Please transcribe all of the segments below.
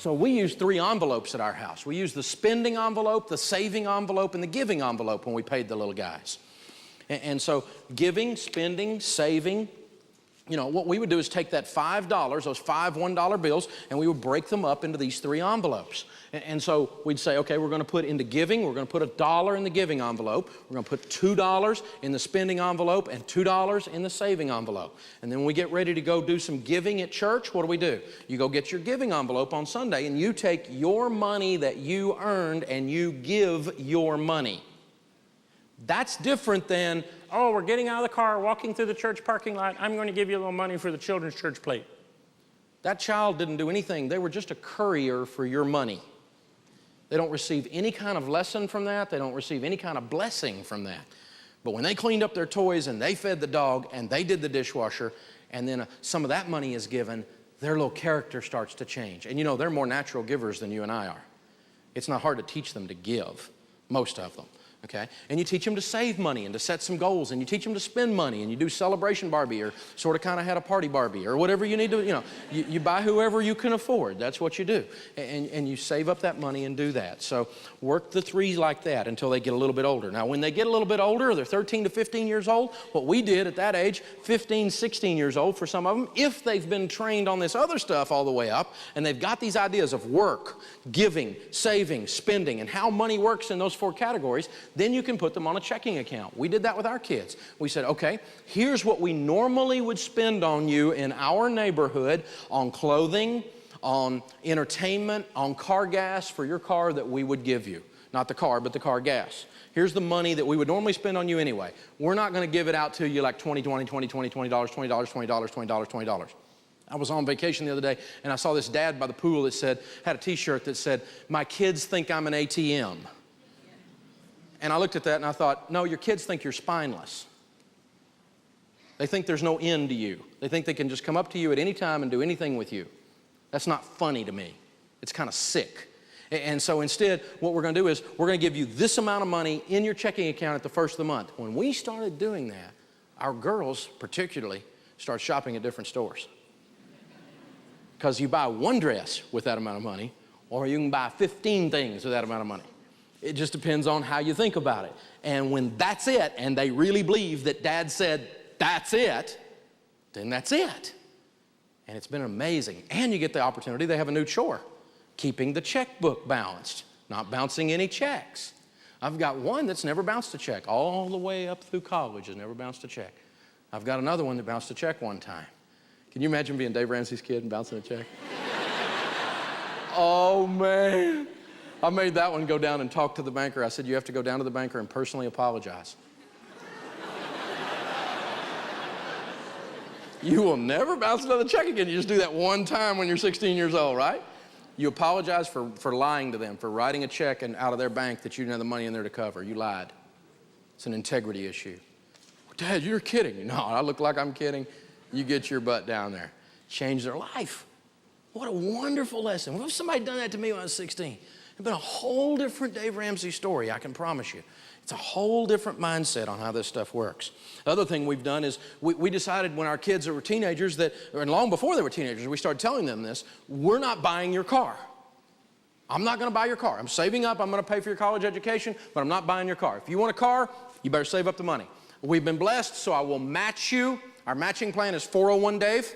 So we use 3 envelopes at our house. We use the spending envelope, the saving envelope, and the giving envelope when we paid the little guys. And so giving, spending, saving, you know, what we would do is take that $5, those 5 $1 bills, and we would break them up into these 3 envelopes. And so we'd say, okay, we're going to put into giving, we're going to put $1 in the giving envelope, we're going to put $2 in the spending envelope, and $2 in the saving envelope. And then when we get ready to go do some giving at church, what do? You go get your giving envelope on Sunday, and you take your money that you earned, and you give your money. That's different than, oh, we're getting out of the car, walking through the church parking lot, I'm going to give you a little money for the children's church plate. That child didn't do anything. They were just a courier for your money. They don't receive any kind of lesson from that. They don't receive any kind of blessing from that. But when they cleaned up their toys and they fed the dog and they did the dishwasher and then some of that money is given, their little character starts to change. And you know, they're more natural givers than you and I are. It's not hard to teach them to give, most of them. Okay? And you teach them to save money and to set some goals, and you teach them to spend money, and you do celebration Barbie or sort of kind of had a party Barbie or whatever you need to, you know, you buy whoever you can afford. That's what you do. And you save up that money and do that. So work the 3 like that until they get a little bit older. Now, when they get a little bit older, they're 13 to 15 years old, what we did at that age, 15, 16 years old for some of them, if they've been trained on this other stuff all the way up, and they've got these ideas of work, giving, saving, spending, and how money works in those 4 categories, then you can put them on a checking account. We did that with our kids. We said, okay, here's what we normally would spend on you in our neighborhood on clothing, on entertainment, on car gas for your car that we would give you. Not the car, but the car gas. Here's the money that we would normally spend on you anyway. We're not going to give it out to you like $20, $20, $20, $20, $20, $20, $20, $20, $20, $20. I was on vacation the other day, and I saw this dad by the pool that had a T-shirt that said, "My kids think I'm an ATM." And I looked at that and I thought, no, your kids think you're spineless. They think there's no end to you. They think they can just come up to you at any time and do anything with you. That's not funny to me. It's kind of sick. And so instead, what we're going to do is we're going to give you this amount of money in your checking account at the first of the month. When we started doing that, our girls particularly start shopping at different stores. Because you buy 1 dress with that amount of money, or you can buy 15 things with that amount of money. It just depends on how you think about it. And when that's it, and they really believe that Dad said, that's it, then that's it. And it's been amazing. And you get the opportunity, they have a new chore, keeping the checkbook balanced, not bouncing any checks. I've got one that's never bounced a check, all the way up through college has never bounced a check. I've got another one that bounced a check one time. Can you imagine being Dave Ramsey's kid and bouncing a check? Oh, man. I made that one go down and talk to the banker. I said, you have to go down to the banker and personally apologize. You will never bounce another check again. You just do that one time when you're 16 years old, right? You apologize for lying to them, for writing a check out of their bank that you didn't have the money in there to cover. You lied. It's an integrity issue. Dad, you're kidding. No, I look like I'm kidding. You get your butt down there. Change their life. What a wonderful lesson. What if somebody had done that to me when I was 16? It's been a whole different Dave Ramsey story, I can promise you. It's a whole different mindset on how this stuff works. The other thing we've done is we decided when our kids were teenagers and long before they were teenagers, we started telling them this, we're not buying your car. I'm not going to buy your car. I'm saving up, I'm going to pay for your college education, but I'm not buying your car. If you want a car, you better save up the money. We've been blessed, so I will match you. Our matching plan is 401 Dave.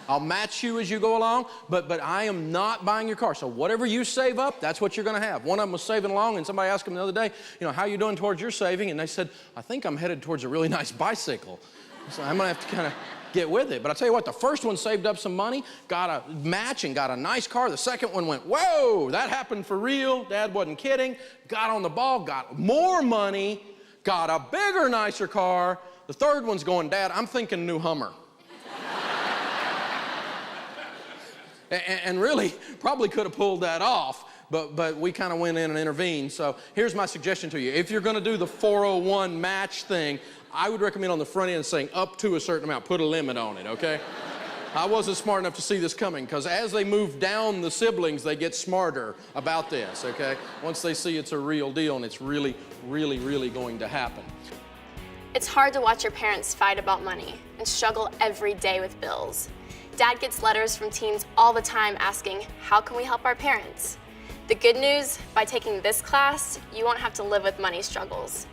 I'll match you as you go along, but I am not buying your car. So whatever you save up, that's what you're going to have. One of them was saving along, and somebody asked him the other day, you know, how are you doing towards your saving? And they said, I think I'm headed towards a really nice bicycle. So I'm going to have to kind of get with it. But I'll tell you what, the first one saved up some money, got a match and got a nice car. The second one went, whoa, that happened for real. Dad wasn't kidding. Got on the ball, got more money, got a bigger, nicer car. The third one's going, Dad, I'm thinking new Hummer. And really, probably could have pulled that off, but we kind of went in and intervened. So here's my suggestion to you. If you're going to do the 401 match thing, I would recommend on the front end saying up to a certain amount. Put a limit on it, okay? I wasn't smart enough to see this coming, because as they move down the siblings, they get smarter about this, okay? Once they see it's a real deal and it's really, really, really going to happen. It's hard to watch your parents fight about money and struggle every day with bills. Dad gets letters from teens all the time asking, how can we help our parents? The good news, by taking this class, you won't have to live with money struggles.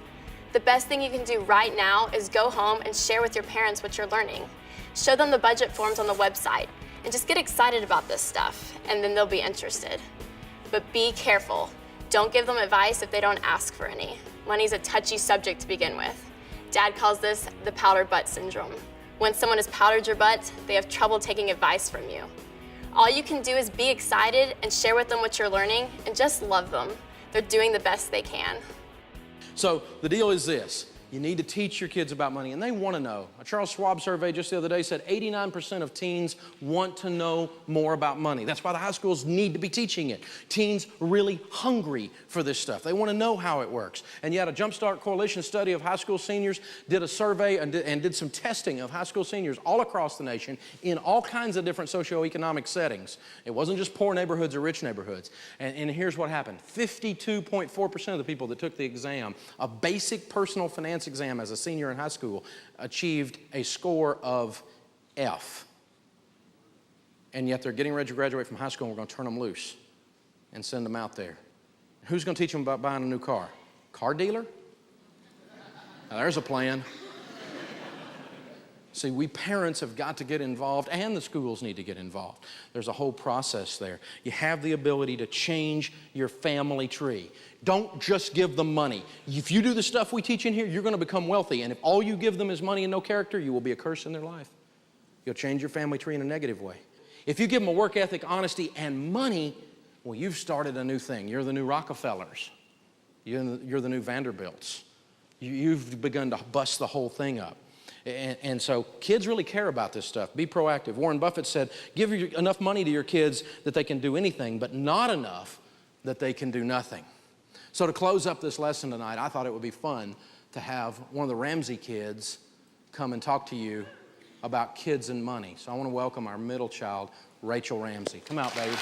The best thing you can do right now is go home and share with your parents what you're learning. Show them the budget forms on the website and just get excited about this stuff, and then they'll be interested. But be careful. Don't give them advice if they don't ask for any. Money's a touchy subject to begin with. Dad calls this the powder butt syndrome. When someone has powdered your butt, they have trouble taking advice from you. All you can do is be excited and share with them what you're learning and just love them. They're doing the best they can. So the deal is this. You need to teach your kids about money, and they want to know. A Charles Schwab survey just the other day said 89% of teens want to know more about money. That's why the high schools need to be teaching it. Teens are really hungry for this stuff. They want to know how it works. And yet a Jumpstart Coalition study of high school seniors did a survey and did some testing of high school seniors all across the nation in all kinds of different socioeconomic settings. It wasn't just poor neighborhoods or rich neighborhoods. And here's what happened. 52.4% of the people that took the exam, a basic personal finance exam as a senior in high school, achieved a score of F. And yet they're getting ready to graduate from high school, and we're going to turn them loose and send them out there. Who's going to teach them about buying a new car? Car dealer? Now, there's a plan. See, we parents have got to get involved, and the schools need to get involved. There's a whole process there. You have the ability to change your family tree. Don't just give them money. If you do the stuff we teach in here, you're going to become wealthy. And if all you give them is money and no character, you will be a curse in their life. You'll change your family tree in a negative way. If you give them a work ethic, honesty, and money, well, you've started a new thing. You're the new Rockefellers. You're the new Vanderbilts. You've begun to bust the whole thing up. And so kids really care about this stuff. Be proactive. Warren Buffett said, give enough money to your kids that they can do anything, but not enough that they can do nothing. So to close up this lesson tonight, I thought it would be fun to have one of the Ramsey kids come and talk to you about kids and money. So I want to welcome our middle child, Rachel Ramsey. Come out, baby.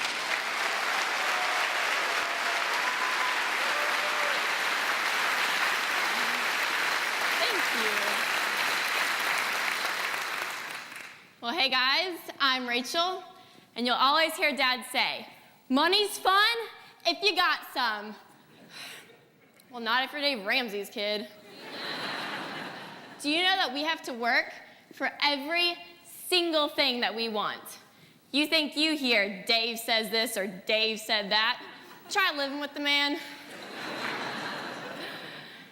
Well, hey guys, I'm Rachel, and you'll always hear Dad say, money's fun if you got some. Well, not if you're Dave Ramsey's kid. Do you know that we have to work for every single thing that we want? You think you hear Dave says this or Dave said that. Try living with the man.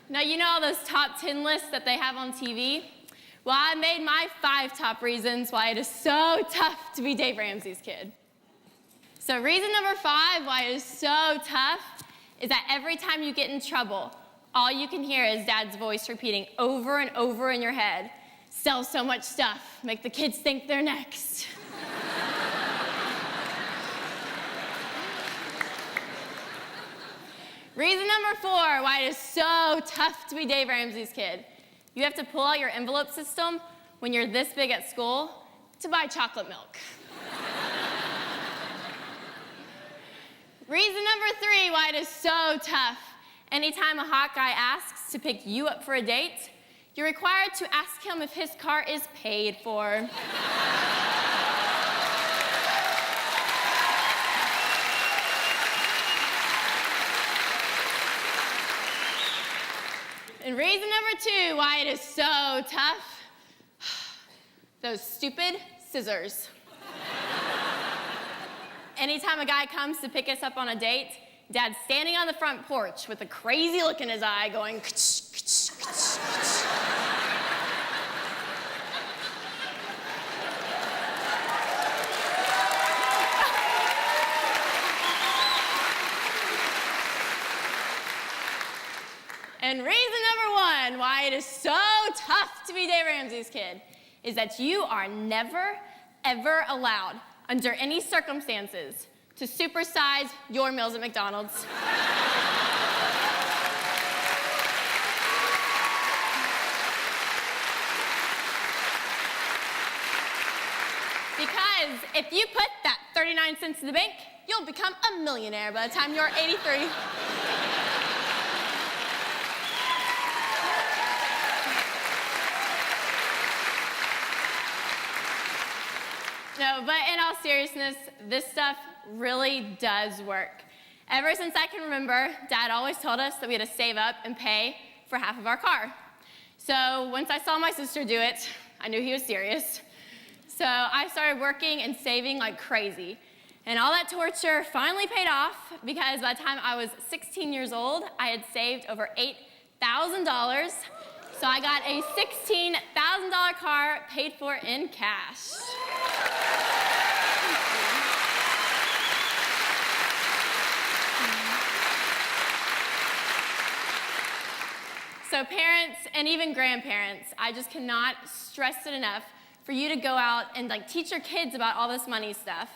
Now, you know all those top 10 lists that they have on TV? Well, I made my 5 top reasons why it is so tough to be Dave Ramsey's kid. So reason number 5 why it is so tough is that every time you get in trouble, all you can hear is Dad's voice repeating over and over in your head, sell so much stuff, make the kids think they're next. Reason number 4 why it is so tough to be Dave Ramsey's kid. You have to pull out your envelope system when you're this big at school to buy chocolate milk. Reason number 3 why it is so tough. Anytime a hot guy asks to pick you up for a date, you're required to ask him if his car is paid for. And reason number 2 why it is so tough, those stupid scissors. Anytime a guy comes to pick us up on a date, Dad's standing on the front porch with a crazy look in his eye going, ka-ch, ka-ch, ka-ch, ka-ch. And reason number 1 why it is so tough to be Dave Ramsey's kid is that you are never, ever allowed, under any circumstances, to supersize your meals at McDonald's. Because if you put that 39 cents in the bank, you'll become a millionaire by the time you're 83. No, but in all seriousness, this stuff really does work. Ever since I can remember, Dad always told us that we had to save up and pay for half of our car. So once I saw my sister do it, I knew he was serious. So I started working and saving like crazy. And all that torture finally paid off because by the time I was 16 years old, I had saved over $8,000. So I got a $16,000 car paid for in cash. So parents and even grandparents, I just cannot stress it enough for you to go out and like teach your kids about all this money stuff.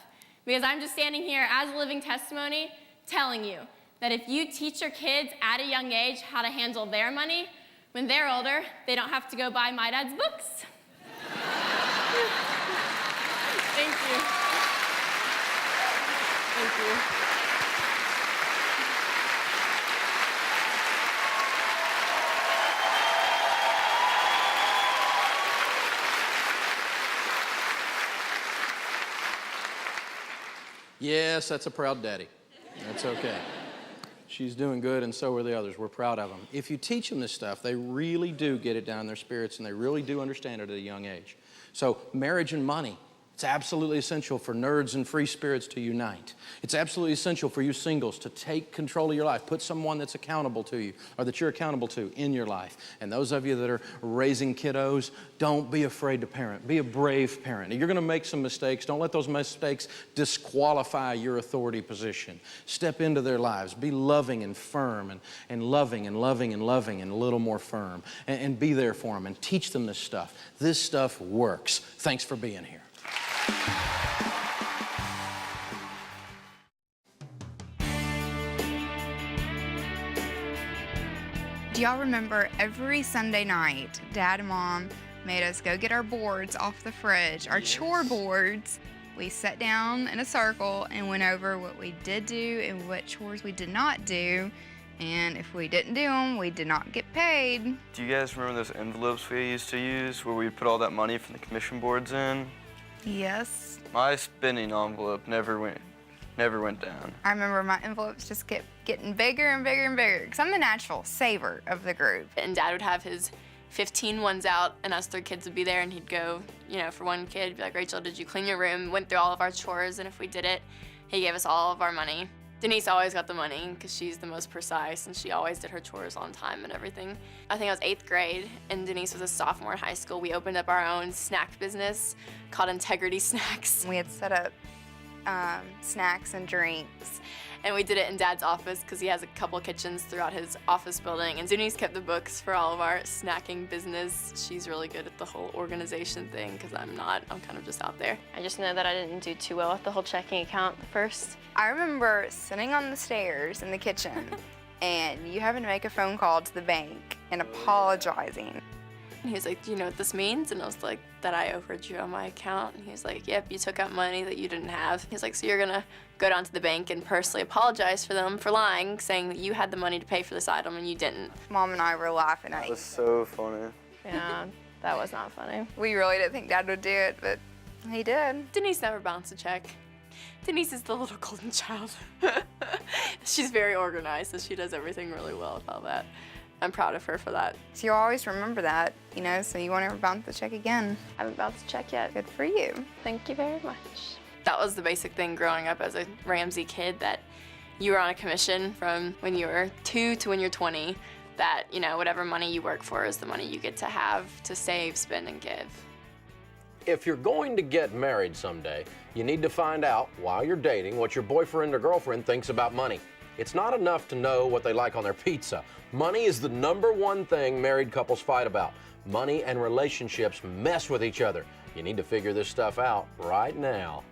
Because I'm just standing here as a living testimony telling you that if you teach your kids at a young age how to handle their money, when they're older, they don't have to go buy my dad's books. Thank you. Thank you. Yes, that's a proud daddy. That's okay. She's doing good, and so are the others. We're proud of them. If you teach them this stuff, they really do get it down in their spirits, and they really do understand it at a young age. So marriage and money, it's absolutely essential for nerds and free spirits to unite. It's absolutely essential for you singles to take control of your life. Put someone that's accountable to you, or that you're accountable to in your life. And those of you that are raising kiddos, don't be afraid to parent. Be a brave parent. You're going to make some mistakes. Don't let those mistakes disqualify your authority position. Step into their lives. Be loving and firm, and loving and loving and loving and a little more firm. And be there for them and teach them this stuff. This stuff works. Thanks for being here. Do y'all remember every Sunday night, Dad and Mom made us go get our boards off the fridge, our chore boards? We sat down in a circle and went over what we did do and what chores we did not do. And if we didn't do them, we did not get paid. Do you guys remember those envelopes we used to use where we put all that money from the commission boards in? Yes. My spending envelope never went down. I remember my envelopes just kept getting bigger and bigger and bigger because I'm the natural saver of the group. And Dad would have his 15 ones out, and us 3 kids would be there, and he'd go, you know, for one kid, he'd be like, Rachel, did you clean your room? Went through all of our chores, and if we did it, he gave us all of our money. Denise always got the money because she's the most precise, and she always did her chores on time and everything. I think I was 8th grade, and Denise was a sophomore in high school. We opened up our own snack business called Integrity Snacks. We had set up snacks and drinks. And we did it in Dad's office because he has a couple kitchens throughout his office building. And Denise kept the books for all of our snacking business. She's really good at the whole organization thing because I'm not. I'm kind of just out there. I just know that I didn't do too well with the whole checking account at first. I remember sitting on the stairs in the kitchen and you having to make a phone call to the bank and apologizing. And he was like, do you know what this means? And I was like, that I overdrew on my account. And he was like, yep, you took out money that you didn't have. He's like, so you're gonna go down to the bank and personally apologize for them for lying, saying that you had the money to pay for this item and you didn't. Mom and I were laughing at That you. was so funny. Yeah, that was not funny. We really didn't think Dad would do it, but he did. Denise never bounced a check. Denise is the little golden child. She's very organized, so she does everything really well about that. I'm proud of her for that. So you'll always remember that, you know, so you won't ever bounce the check again. I haven't bounced a check yet. Good for you. Thank you very much. That was the basic thing growing up as a Ramsey kid, that you were on a commission from when you were 2 to when you're 20, that, you know, whatever money you work for is the money you get to have to save, spend, and give. If you're going to get married someday, you need to find out while you're dating what your boyfriend or girlfriend thinks about money. It's not enough to know what they like on their pizza. Money is the #1 thing married couples fight about. Money and relationships mess with each other. You need to figure this stuff out right now.